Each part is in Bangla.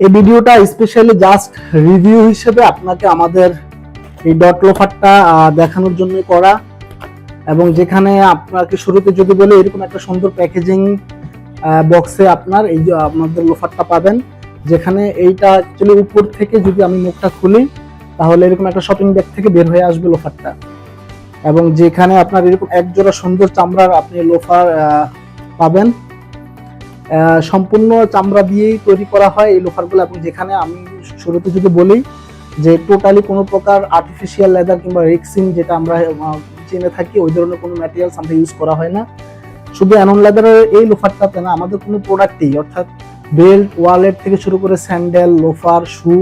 এই ভিডিওটা স্পেশালি জাস্ট রিভিউ হিসেবে আপনাকে আমাদের এই ডট লোফারটা দেখানোর জন্য করা, এবং যেখানে আপনাকে শুরুতে যদি বলে এরকম একটা সুন্দর প্যাকেজিং বক্সে আপনার এই যে আপনাদের লোফারটা পাবেন, যেখানে এইটা অ্যাকচুয়ালি উপর থেকে যদি আমি মুখটা খুলি তাহলে এরকম একটা শপিং ব্যাগ থেকে বের হয়ে আসবে লোফারটা, এবং যেখানে আপনার এরকম এক জোড়া সুন্দর চামড়ার আপনি লোফার পাবেন। সম্পূর্ণ চামড়া দিয়েই তৈরি করা হয় এই লোফারগুলো, এবং যেখানে আমি শুরুতে যদি বলি যে টোটালি কোনো প্রকার আর্টিফিশিয়াল লেদার কিংবা রেক্সিন যেটা আমরা চিনে থাকি ওই ধরনের কোনো ম্যাটেরিয়ালস আমরা ইউজ করা হয় না। শুধু অ্যানন লেদারের এই লোফারটাতে না, আমাদের কোনো প্রোডাক্টেই অর্থাৎ বেল্ট, ওয়ালেট থেকে শুরু করে স্যান্ডেল, লোফার, শু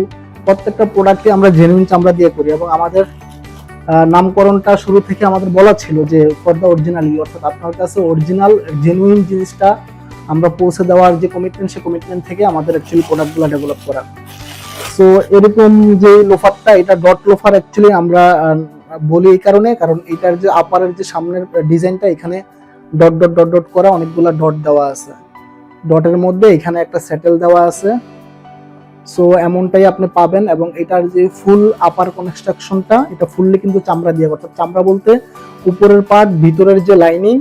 প্রত্যেকটা প্রোডাক্টই আমরা জেনুইন চামড়া দিয়ে করি, এবং আমাদের নামকরণটা শুরু থেকে আমাদের বলা ছিল যে ফর দ্য অরিজিনালি, অর্থাৎ আপনার কাছে অরিজিনাল জেনুইন জিনিসটা আমরা পৌঁছে দেওয়ার যে কমিটমেন্ট, সেই কমিটমেন্ট থেকে আমাদের অ্যাকচুয়ালি প্রোডাক্টগুলো ডেভেলপ করা। সো এরকম যে লোফারটা, এটা ডট লোফার অ্যাকচুয়ালি আমরা বলি এই কারণে, কারণ এটার যে আপারের যে সামনের ডিজাইনটা এখানে ডট ডট ডট ডট করা অনেকগুলা ডট দেওয়া আছে, ডটের মধ্যে এখানে একটা সেটেল দেওয়া আছে। সো এমনটাই আপনি পাবেন, এবং এটার যে ফুল আপার কনস্ট্রাকশনটা এটা ফুললি কিন্তু চামড়া দিয়ে, অর্থাৎ চামড়া বলতে উপরের পার্ট, ভিতরের যে লাইনিং,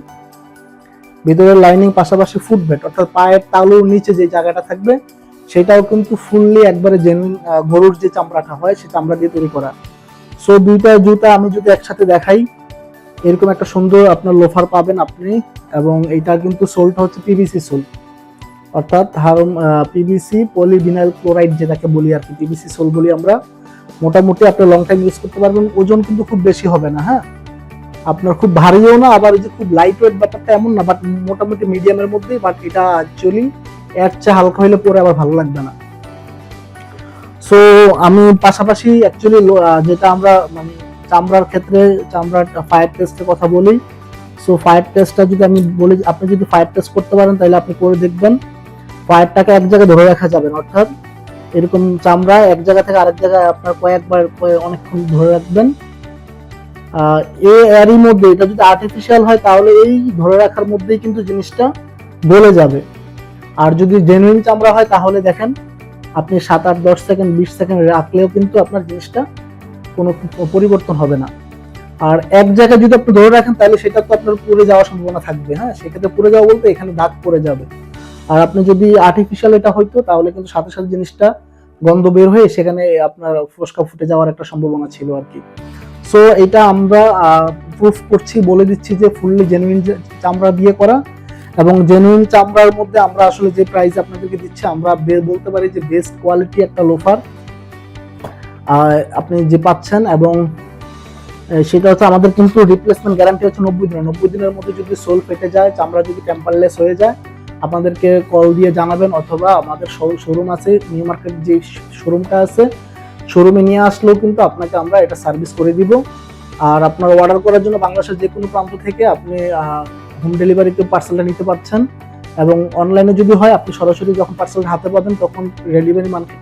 ভিতরের লাইনিং পাশাপাশি ফুটবেট অর্থাৎ পায়ের তালুর নিচে যে জায়গাটা থাকবে সেটাও কিন্তু ফুললি একবারে জেনুইন গরুর যে চামড়াটা হয় সেই চামড়া দিয়ে তৈরি করা। সো দুইটা জুতা আমি যদি একসাথে দেখাই, এরকম একটা সুন্দর আপনার লোফার পাবেন আপনি, এবং এইটা কিন্তু সোলটা হচ্ছে পিভিসি সোল, অর্থাৎ পিভিসি পলিভিনাইল ক্লোরাইড যেটাকে বলি আর কি, পিভিসি সোল বলি আমরা। মোটামুটি আপনি লং টাইম ইউজ করতে পারবেন, ওজন কিন্তু খুব বেশি হবে না, হ্যাঁ আপনার খুব ভারীও না, আবার এই যে খুব লাইট ওয়েট ব্যাপারটা এমন না, বাট মোটামুটি মিডিয়ামের মধ্যেই, বাট এটা অ্যাকচুয়ালি এর চেয়ে হালকা হইলে পরে আবার ভালো লাগবে না। সো আমি পাশাপাশি অ্যাকচুয়ালি যেটা আমরা মানে চামড়ার ক্ষেত্রে চামড়ার ফায়ার টেস্টের কথা বলি। সো ফায়ার টেস্টটা যদি আমি বলি, আপনি যদি ফায়ার টেস্ট করতে পারেন তাহলে আপনি করে দেখবেন ফায়ারটাকে এক জায়গায় ধরে রাখা যাবে না, অর্থাৎ এরকম চামড়া এক জায়গা থেকে আরেক জায়গায় আপনার কয়েকবার অনেকক্ষণ ধরে রাখবেন। এরই মধ্যে এটা যদি আর্টিফিশিয়াল হয় তাহলে এই ধরে রাখার মধ্যেই কিন্তু জিনিসটা গলে যাবে, আর যদি জেনুইন চামড়া হয় তাহলে দেখেন আপনি 7, 8, 10 সেকেন্ড 20 সেকেন্ড রাখলেও কিন্তু আপনার জিনিসটা কোনো পরিবর্তন হবে না। আর এক জায়গায় যদি আপনি ধরে রাখেন তাহলে সেটা তো আপনার পুড়ে যাওয়ার সম্ভাবনা থাকবে, হ্যাঁ সেক্ষেত্রে পুড়ে যাওয়া বলতে এখানে দাগ পড়ে যাবে। আর আপনি যদি আর্টিফিশিয়াল এটা হইতো তাহলে কিন্তু সাথে সাথে জিনিসটা গন্ধ বের হয়ে সেখানে আপনার ফোসকা ফুটে যাওয়ার একটা সম্ভাবনা ছিল আর কি। সো এটা আমরা প্রুফ করছি, বলে দিচ্ছি যে ফুললি জেনুইন চামড়া দিয়ে করা, এবং জেনুইন চামড়ার মধ্যে আমরা আসলে যে প্রাইস আপনাদেরকে দিচ্ছি আমরা বলতে পারি যে বেস্ট কোয়ালিটি একটা লোফার আপনি যে পাচ্ছেন, এবং সেটা হচ্ছে আমাদের কিন্তু রিপ্লেসমেন্ট গ্যারান্টি হচ্ছে 90 দিনের। 90 দিনের মধ্যে যদি সোল ফেটে যায়, চামড়া যদি টেম্পারলেস হয়ে যায়, আপনাদেরকে কল দিয়ে জানাবেন, অথবা আমাদের শোরুম আছে, নিউ মার্কেট যে শোরুমটা আছে শোরুমে নিয়ে আসলেও কিন্তু আপনাকে আমরা এটা সার্ভিস করে দিব। আর আপনার অর্ডার করার জন্য বাংলাদেশের যে কোনো প্রান্ত থেকে আপনি হোম ডেলিভারিতে পার্সেলটা নিতে পারছেন, এবং অনলাইনে যদি হয় আপনি সরাসরি যখন পার্সেলটা হাতে পাবেন তখন ডেলিভারি মানকে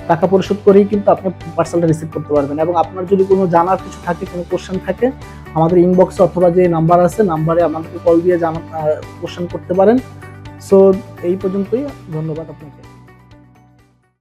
টাকা পরিশোধ করেই কিন্তু আপনি পার্সেলটা রিসিভ করতে পারবেন। এবং আপনার যদি কোনো জানার কিছু থাকে, কোনো কোশ্চেন থাকে, আমাদের ইনবক্সে অথবা যে নাম্বার আছে নাম্বারে আমাদেরকে কল দিয়ে কোশ্চেন করতে পারেন। সো এই পর্যন্তই, ধন্যবাদ আপনাকে।